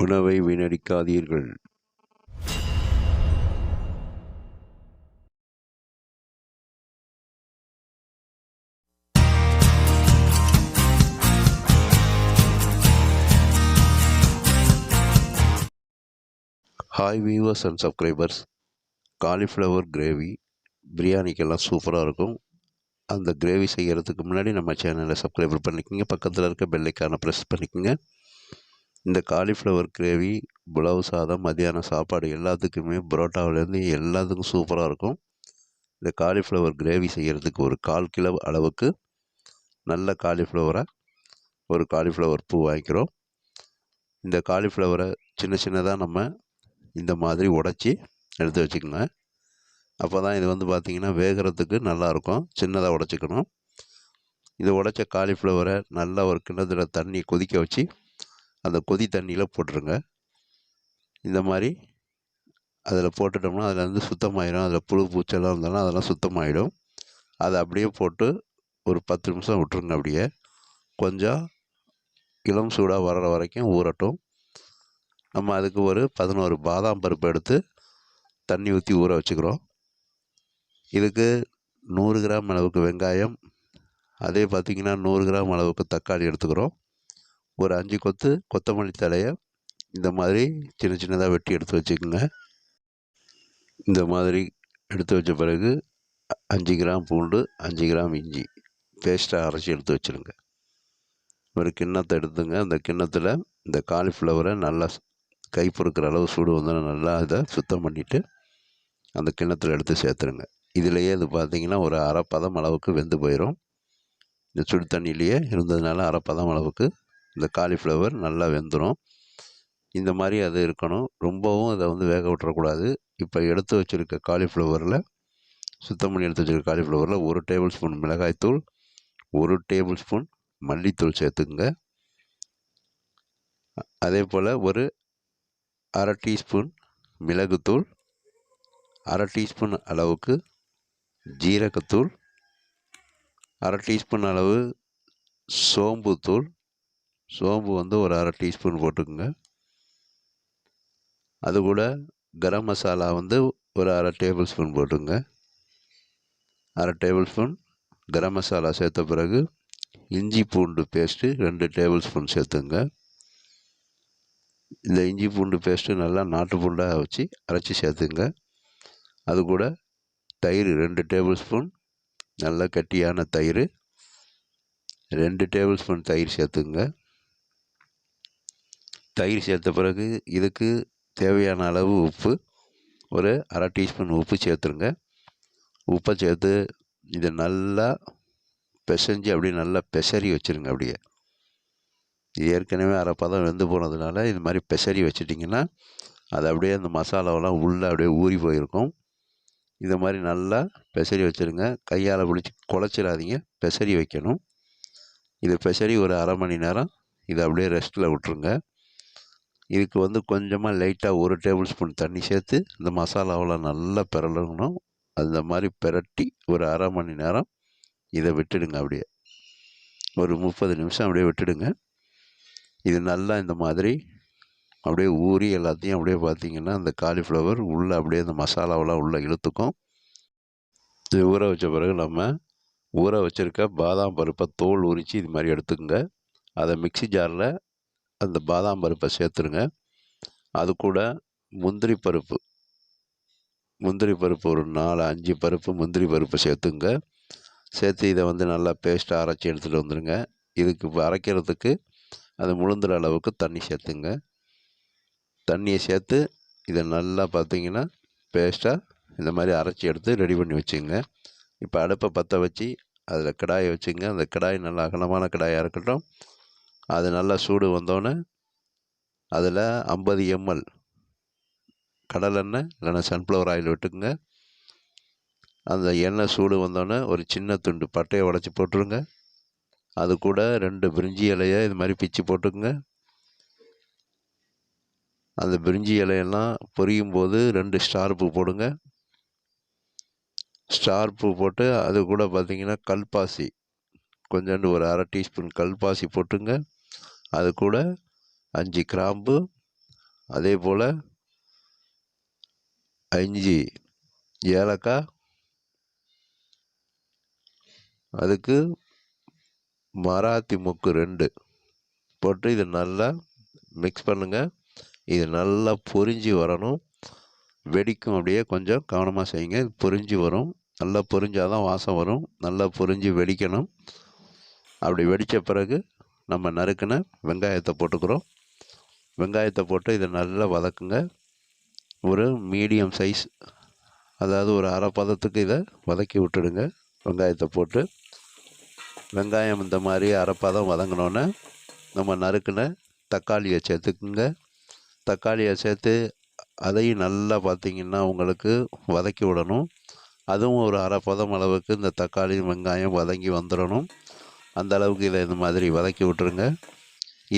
உணவை வீணடிக்காதீர்கள். Hi viewers and subscribers. Cauliflower gravy பிரியாணிக்கெல்லாம் சூப்பராக இருக்கும். அந்த கிரேவி செய்கிறதுக்கு முன்னாடி நம்ம சேனலை சப்ஸ்கிரைப் பண்ணிக்கோங்க. பக்கத்தில் இருக்க பெல்லைக்கான ப்ரெஸ் பண்ணிக்கோங்க. இந்த காலிஃப்ளவர் கிரேவி புலாவ் சாதம், மத்தியானம் சாப்பாடு எல்லாத்துக்குமே, புரோட்டாவிலேருந்து எல்லாத்துக்கும் சூப்பராக இருக்கும். இந்த காலிஃப்ளவர் கிரேவி செய்கிறதுக்கு ஒரு 1/4 கிலோ அளவுக்கு நல்ல காலிஃப்ளவரை, ஒரு காலிஃப்ளவர் பூ வாங்கிக்கிறோம். இந்த காலிஃப்ளவரை சின்ன சின்னதாக நம்ம இந்த மாதிரி உடச்சி எடுத்து வச்சுக்கோங்க. அப்போ தான் இது பார்த்திங்கன்னா வேகிறதுக்கு நல்லாயிருக்கும். சின்னதாக உடச்சிக்கணும். இது உடச்ச காலிஃப்ளவரை நல்லா ஒரு கிண்ணத்தில் தண்ணி கொதிக்க வச்சு அந்த கொதி தண்ணியில் போட்டுருங்க. இந்த மாதிரி அதில் போட்டுட்டோம்னா அதில் சுத்தமாயிடும். அதில் புழு பூச்செல்லாம் இருந்தாலும் அதெல்லாம் சுத்தமாயிடும். அதை அப்படியே போட்டு ஒரு 10 நிமிஷம் விட்டுருங்க. அப்படியே கொஞ்சம் இளம் சூடாக வர்ற வரைக்கும் ஊறட்டும். நம்ம அதுக்கு ஒரு 11 பாதாம் பருப்பு எடுத்து தண்ணி ஊற்றி ஊற வச்சுக்கிறோம். இதுக்கு 100 கிராம் அளவுக்கு வெங்காயம், அதே பார்த்திங்கன்னா 100 கிராம் அளவுக்கு தக்காளி எடுத்துக்கிறோம். ஒரு 5 கொத்து கொத்தமல்லி தழையை இந்த மாதிரி சின்ன சின்னதாக வெட்டி எடுத்து வச்சுக்கோங்க. இந்த மாதிரி எடுத்து வச்ச பிறகு 5 கிராம் பூண்டு, 5 கிராம் இஞ்சி பேஸ்ட்டாக அரைச்சி எடுத்து வச்சுருங்க. ஒரு கிண்ணத்தை எடுத்துங்க. அந்த கிண்ணத்தில் இந்த காலிஃப்ளவரை நல்லா கை பொறுக்கிற அளவு சூடு வந்தாலும் நல்லா இதை சுத்தம் பண்ணிவிட்டு அந்த கிண்ணத்தில் எடுத்து சேர்த்துருங்க. இதிலையே இது பார்த்திங்கன்னா ஒரு அரை பதம் அளவுக்கு வெந்து போயிடும். இந்த சுடு தண்ணியிலேயே இருந்ததுனால அரை பதம் அளவுக்கு இந்த காலிஃப்ளவர் நல்லா வெந்துடும். இந்த மாதிரி அது இருக்கணும். ரொம்பவும் அதை வேக விட்டுறக்கூடாது. இப்போ எடுத்து வச்சுருக்க காலிஃப்ளவரில், சுத்தம் பண்ணி எடுத்து வச்சுருக்க காலிஃப்ளவரில் 1 டேபிள் ஸ்பூன் மிளகாய்த்தூள், 1 டேபிள் ஸ்பூன் மல்லித்தூள் சேர்த்துக்குங்க. அதே போல் ஒரு அரை டீஸ்பூன் மிளகுத்தூள், அரை டீஸ்பூன் அளவுக்கு ஜீரகத்தூள், அரை டீஸ்பூன் அளவு சோம்புத்தூள். சோம்பு ஒரு அரை டீஸ்பூன் போட்டுக்குங்க. அது கூட கரம் மசாலா ஒரு அரை டேபிள் ஸ்பூன் போட்டுங்க. அரை டேபிள் ஸ்பூன் கரம் மசாலா சேர்த்த பிறகு இஞ்சி பூண்டு பேஸ்ட்டு 2 டேபிள் ஸ்பூன் சேர்த்துங்க. இந்த இஞ்சி பூண்டு பேஸ்ட்டு நல்லா நாட்டு பூண்டாக வச்சு அரைச்சி சேர்த்துங்க. அது கூட தயிர் 2 டேபிள் ஸ்பூன், நல்லா கட்டியான தயிர் 2 டேபிள் ஸ்பூன் தயிர் சேர்த்துங்க. தயிர் சேர்த்த பிறகு இதுக்கு தேவையான அளவு உப்பு, ஒரு அரை டீஸ்பூன் உப்பு சேர்த்துருங்க. உப்பை சேர்த்து இதை நல்லா பிசைஞ்சு அப்படியே நல்லா பெசரி வச்சுருங்க. அப்படியே இது ஏற்கனவே அரை பதம் வெந்து போனதுனால இது மாதிரி பெசரி வச்சிட்டிங்கன்னா அது அப்படியே அந்த மசாலாவெல்லாம் உள்ளே அப்படியே ஊறி போயிருக்கும். இதை மாதிரி நல்லா பெசரி வச்சுருங்க. கையால் பிடிச்சி குழச்சிடாதீங்க, பெசரி வைக்கணும். இது பெசரி ஒரு அரை மணி நேரம் இதை அப்படியே ரெஸ்ட்டில் விட்ருங்க. இதுக்கு கொஞ்சமாக லைட்டாக 1 டேபிள் ஸ்பூன் தண்ணி சேர்த்து இந்த மசாலாவெல்லாம் நல்லா பிரட்டணும். அந்த மாதிரி பிரட்டி ஒரு அரை மணி நேரம் இதை விட்டுடுங்க. அப்படியே ஒரு 30 நிமிஷம் அப்படியே விட்டுடுங்க. இது நல்லா இந்த மாதிரி அப்படியே ஊறி எல்லாத்தையும் அப்படியே பார்த்திங்கன்னா அந்த காலிஃப்ளவர் உள்ளே அப்படியே அந்த மசாலாவெல்லாம் உள்ளே இழுத்துக்கும். இது ஊற வச்ச பிறகு நம்ம ஊற வச்சுருக்க பாதாம் பருப்பை தோல் உரித்து இது மாதிரி எடுத்துக்கோங்க. அதை மிக்ஸி ஜாரில் அந்த பாதாம் பருப்பை சேர்த்துருங்க. அது கூட முந்திரி பருப்பு ஒரு 4-5 பருப்பு முந்திரி பருப்பு சேர்த்துங்க. சேர்த்து இதை நல்லா பேஸ்ட்டாக அரைச்சி எடுத்துகிட்டு வந்துடுங்க. இதுக்கு அரைக்கிறதுக்கு அது முழுந்துற அளவுக்கு தண்ணி சேர்த்துங்க. தண்ணியை சேர்த்து இதை நல்லா பார்த்திங்கன்னா பேஸ்ட்டாக இந்த மாதிரி அரைச்சி எடுத்து ரெடி பண்ணி வச்சுங்க. இப்போ அடுப்பை பற்ற வச்சு அதில் கடாயை வச்சுங்க. அந்த கடாய் நல்லா அகலமான கடாயாக இருக்கட்டும். அது நல்லா சூடு வந்தோடனே அதில் 50 ml கடலெண்ணெய் இல்லைன்னா சன்ஃப்ளவர் ஆயில் விட்டுக்குங்க. அந்த எண்ணெய் சூடு வந்தோடனே ஒரு சின்ன துண்டு பட்டையை உடச்சி போட்டுருங்க. அது கூட 2 பிரிஞ்சி இலையை இது மாதிரி பிச்சு போட்டுக்குங்க. அந்த பிரிஞ்சி இலையெல்லாம் பொரியும் போது 2 ஸ்டார் பூ போடுங்க. ஸ்டார் பூ போட்டு அது கூட பார்த்திங்கன்னா கல்பாசி கொஞ்சோண்டு ஒரு அரை டீஸ்பூன் கல்பாசி போட்டுங்க. அது கூட 5 கிராம்பு, அதே போல் 5 ஏலக்காய், அதுக்கு மராத்தி மொக்கு 2 போட்டு இதை நல்லா மிக்ஸ் பண்ணுங்கள். இது நல்லா பொரிஞ்சு வரணும். வெடிக்கும், அப்படியே கொஞ்சம் கவனமாக செய்யுங்க. பொரிஞ்சு வரும், நல்லா பொரிஞ்சாதான் வாசம் வரும். நல்லா பொரிஞ்சு வெடிக்கணும். அப்படி வெடித்த பிறகு நம்ம நறுக்கின வெங்காயத்தை போட்டுக்கிறோம். வெங்காயத்தை போட்டு இதை நல்லா வதக்குங்க. ஒரு மீடியம் சைஸ், அதாவது ஒரு அரை பதத்துக்கு இதை வதக்கி விட்டுடுங்க. வெங்காயத்தை போட்டு வெங்காயம் இந்த மாதிரி அரை பதம் வதங்கினோன்னே நம்ம நறுக்கின தக்காளியை சேர்த்துக்குங்க. தக்காளியை சேர்த்து அதையும் நல்லா பார்த்திங்கன்னா உங்களுக்கு வதக்கி விடணும். அதுவும் ஒரு அரை பதம் அளவுக்கு இந்த தக்காளி வெங்காயம் வதங்கி வந்துடணும். அந்த அளவுக்கு இதை இந்த மாதிரி வதக்கி விட்டுருங்க.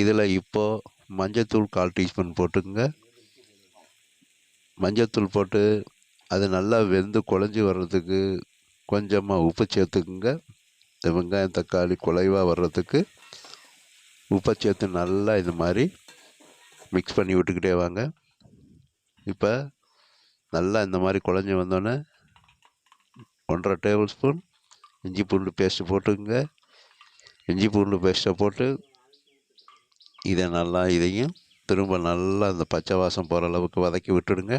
இதில் இப்போது மஞ்சத்தூள் 1/4 டீஸ்பூன் போட்டுக்குங்க. மஞ்சத்தூள் போட்டு அது நல்லா வெந்து குழஞ்சி வர்றதுக்கு கொஞ்சமாக உப்பு சேர்த்துக்குங்க. இந்த வெங்காயம் தக்காளி குலைவாக வர்றதுக்கு உப்பை சேர்த்து நல்லா இது மாதிரி மிக்ஸ் பண்ணி விட்டுக்கிட்டே வாங்க. இப்போ நல்லா இந்த மாதிரி குழஞ்சி வந்தோடனே 1/2 டேபிள் ஸ்பூன் இஞ்சி பூண்டு பேஸ்ட்டு போட்டுக்குங்க. இஞ்சி பூண்டு பேஸ்ட்டை போட்டு இதையும் திரும்ப நல்லா அந்த பச்சை வாசம் போகிற அளவுக்கு வதக்கி விட்டுடுங்க.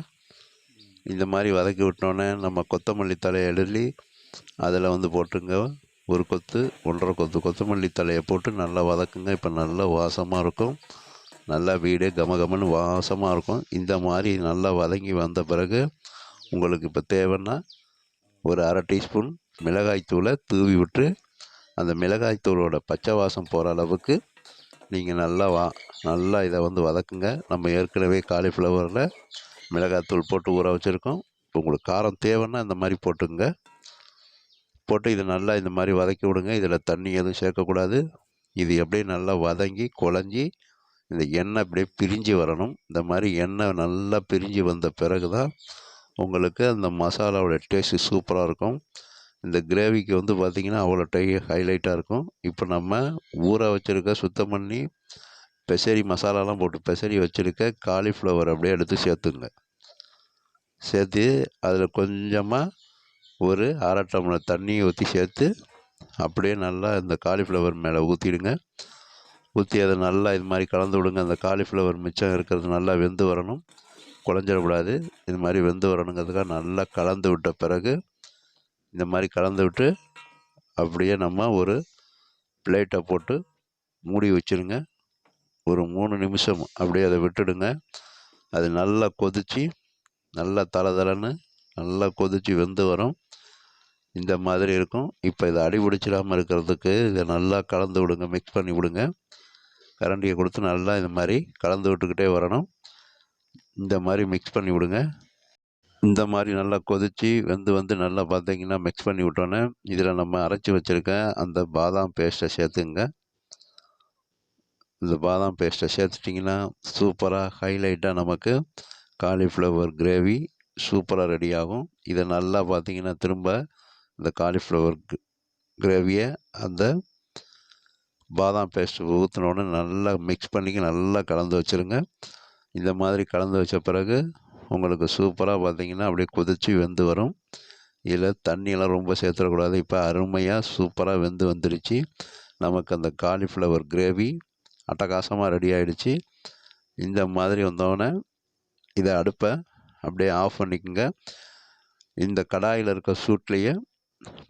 இந்த மாதிரி வதக்கி விட்டோன்னே நம்ம கொத்தமல்லி தழையை எழுதி அதில் போட்டுங்க. ஒரு கொத்து 1/2 கொத்து கொத்தமல்லி தழையை போட்டு நல்லா வதக்குங்க. இப்போ நல்லா வாசமாக இருக்கும். நல்லா வீடே கமகமன்னு வாசமாக இருக்கும். இந்த மாதிரி நல்லா வதங்கி வந்த பிறகு உங்களுக்கு இப்போ தேவைன்னா ஒரு அரை டீஸ்பூன் மிளகாய்த்தூளை தூவி விட்டு அந்த மிளகாய்த்தூளோட பச்சை வாசம் போகிற அளவுக்கு நீங்கள் நல்லா இதை வதக்குங்க. நம்ம ஏற்கனவே காலிஃப்ளவரில் மிளகாய்த்தூள் போட்டு ஊற வச்சுருக்கோம். இப்போ உங்களுக்கு காரம் தேவைன்னா இந்த மாதிரி போட்டுங்க. போட்டு இதை நல்லா இந்த மாதிரி வதக்கி விடுங்க. இதில் தண்ணி எதுவும் சேர்க்கக்கூடாது. இது எப்படியே நல்லா வதங்கி குழஞ்சி இந்த எண்ணெய் அப்படியே பிரிஞ்சு வரணும். இந்த மாதிரி எண்ணெய் நல்லா பிரிஞ்சு வந்த பிறகு தான் உங்களுக்கு அந்த மசாலாவோட டேஸ்ட்டு சூப்பராக இருக்கும். இந்த கிரேவிக்கு பார்த்திங்கன்னா அவ்வளோ ஹைலைட்டாக இருக்கும். இப்போ நம்ம ஊற வச்சுருக்க சுத்தம் பண்ணி பெசரி மசாலாலாம் போட்டு பெசரி வச்சுருக்க காலிஃப்ளவர் அப்படியே எடுத்து சேர்த்துங்க. சேர்த்து அதில் கொஞ்சமாக ஒரு அரை டம்ளர் தண்ணியை ஊற்றி சேர்த்து அப்படியே நல்லா இந்த காலிஃப்ளவர் மேலே ஊற்றிடுங்க. ஊற்றி அதை நல்லா இது மாதிரி கலந்து விடுங்க. அந்த காலிஃப்ளவர் மிச்சம் இருக்கிறது நல்லா வெந்து வரணும், குழஞ்சிடக்கூடாது. இது மாதிரி வெந்து வரணுங்கிறதுக்காக நல்லா கலந்து விட்ட பிறகு இந்த மாதிரி கலந்து விட்டு அப்படியே நம்ம ஒரு பிளேட்டை போட்டு மூடி வச்சுருங்க. ஒரு 3 நிமிஷம் அப்படியே அதை விட்டுடுங்க. அது நல்லா கொதித்து நல்லா தளன்னு நல்லா கொதித்து வெந்து வரும். இந்த மாதிரி இருக்கும். இப்போ இதை அடி பிடிச்சிடாமல் இருக்கிறதுக்கு இதை நல்லா கலந்து விடுங்க, மிக்ஸ் பண்ணி விடுங்க. கரண்டியை கொடுத்து நல்லா இந்த மாதிரி கலந்து விட்டுக்கிட்டே வரணும். இந்த மாதிரி மிக்ஸ் பண்ணி விடுங்க. இந்த மாதிரி நல்லா கொதித்து வெந்து நல்லா பார்த்திங்கன்னா மிக்ஸ் பண்ணி விட்டோன்னே இதில் நம்ம அரைச்சி வச்சுருக்க அந்த பாதாம் பேஸ்ட்டை சேர்த்துங்க. இந்த பாதாம் பேஸ்ட்டை சேர்த்துட்டிங்கன்னா சூப்பராக ஹைலைட்டாக நமக்கு காலிஃப்ளவர் கிரேவி சூப்பராக ரெடி ஆகும். இதை நல்லா பார்த்திங்கன்னா திரும்ப இந்த காலிஃப்ளவர் கிரேவியை அந்த பாதாம் பேஸ்ட் ஊற்றினோடனே நல்லா மிக்ஸ் பண்ணி நல்லா கலந்து வச்சுருங்க. இந்த மாதிரி கலந்து வச்ச பிறகு உங்களுக்கு சூப்பராக பார்த்திங்கன்னா அப்படியே கொதித்து வெந்து வரும். இதில் தண்ணியெல்லாம் ரொம்ப சேர்த்துடக்கூடாது. இப்போ அருமையாக சூப்பராக வந்துருச்சு. நமக்கு அந்த காலிஃப்ளவர் கிரேவி அட்டகாசமாக ரெடி ஆகிடுச்சு. இந்த மாதிரி வந்தோடனே இதை அடுப்பை அப்படியே ஆஃப் பண்ணிக்கோங்க. இந்த கடாயில் இருக்க சூட்லேயே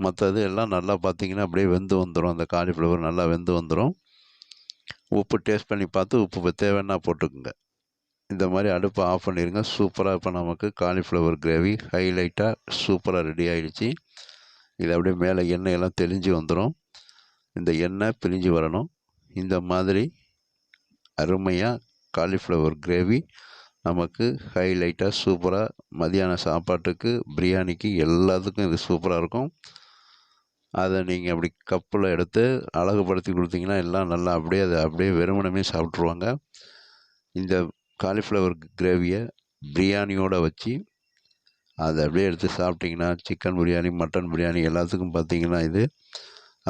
மற்றது எல்லாம் நல்லா பார்த்திங்கன்னா அப்படியே வெந்து வந்துடும். அந்த காலிஃப்ளவர் நல்லா வெந்து வந்துடும். உப்பு டேஸ்ட் பண்ணி பார்த்து உப்பு தேவைன்னா போட்டுக்குங்க. இந்த மாதிரி அடுப்பை ஆஃப் பண்ணிடுங்க. சூப்பராக இப்போ நமக்கு காலிஃப்ளவர் கிரேவி ஹைலைட்டாக சூப்பராக ரெடி ஆகிடுச்சு. இது அப்படியே மேலே எண்ணெயெல்லாம் தெளிஞ்சு வந்துடும். இந்த எண்ணெய் பிரிஞ்சு வரணும். இந்த மாதிரி அருமையாக காலிஃப்ளவர் கிரேவி நமக்கு ஹைலைட்டாக சூப்பராக மதியான சாப்பாட்டுக்கு, பிரியாணிக்கு எல்லாத்துக்கும் இது சூப்பராக இருக்கும். அதை நீங்கள் அப்படி கப்பில் எடுத்து அழகுபடுத்தி கொடுத்தீங்கன்னா எல்லாம் நல்லா அப்படியே வெறுமனமே சாப்பிட்ருவாங்க. இந்த காலிஃப்ளவர் கிரேவியை பிரியாணியோடு வச்சு அதை அப்படியே எடுத்து சாப்பிட்டிங்கன்னா சிக்கன் பிரியாணி, மட்டன் பிரியாணி எல்லாத்துக்கும் பார்த்திங்கன்னா இது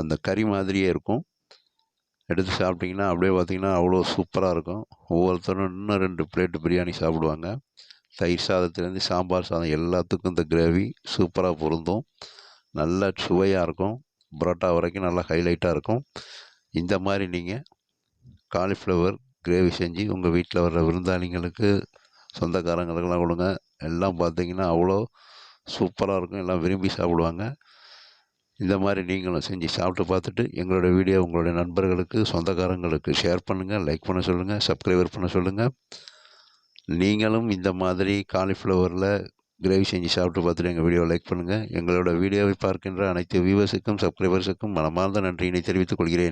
அந்த கறி மாதிரியே இருக்கும். எடுத்து சாப்பிட்டிங்கன்னா அப்படியே பார்த்திங்கன்னா அவ்வளோ சூப்பராக இருக்கும். ஒவ்வொருத்தரும் இன்னும் 2 பிளேட்டு பிரியாணி சாப்பிடுவாங்க. தயிர் சாதத்துலேருந்து சாம்பார் சாதம் எல்லாத்துக்கும் இந்த கிரேவி சூப்பராக பொருந்தும். நல்ல சுவையாக இருக்கும். பரோட்டா வரைக்கும் நல்லா ஹைலைட்டாக இருக்கும். இந்த மாதிரி நீங்கள் காலிஃப்ளவர் கிரேவி செஞ்சு உங்கள் வீட்டில் வர்ற விருந்தாளிங்களுக்கு, சொந்தக்காரங்களுக்கெல்லாம் கொடுங்க. எல்லாம் பார்த்திங்கன்னா அவ்வளோ சூப்பராக இருக்கும். எல்லாம் விரும்பி சாப்பிடுவாங்க. இந்த மாதிரி நீங்களும் செஞ்சு சாப்பிட்டு பார்த்துட்டு எங்களோட வீடியோ உங்களுடைய நண்பர்களுக்கு, சொந்தக்காரங்களுக்கு ஷேர் பண்ணுங்கள், லைக் பண்ண சொல்லுங்கள், சப்ஸ்கிரைபர் பண்ண சொல்லுங்கள். நீங்களும் இந்த மாதிரி காலிஃப்ளவரில் கிரேவி செஞ்சு சாப்பிட்டு பார்த்துட்டு எங்கள் வீடியோவை லைக் பண்ணுங்கள். எங்களோட வீடியோவை பார்க்கின்ற அனைத்து வியூவர்ஸுக்கும், சப்ஸ்கிரைபர்ஸுக்கும் மனமார்ந்த நன்றியினை தெரிவித்துக் கொள்கிறேன்.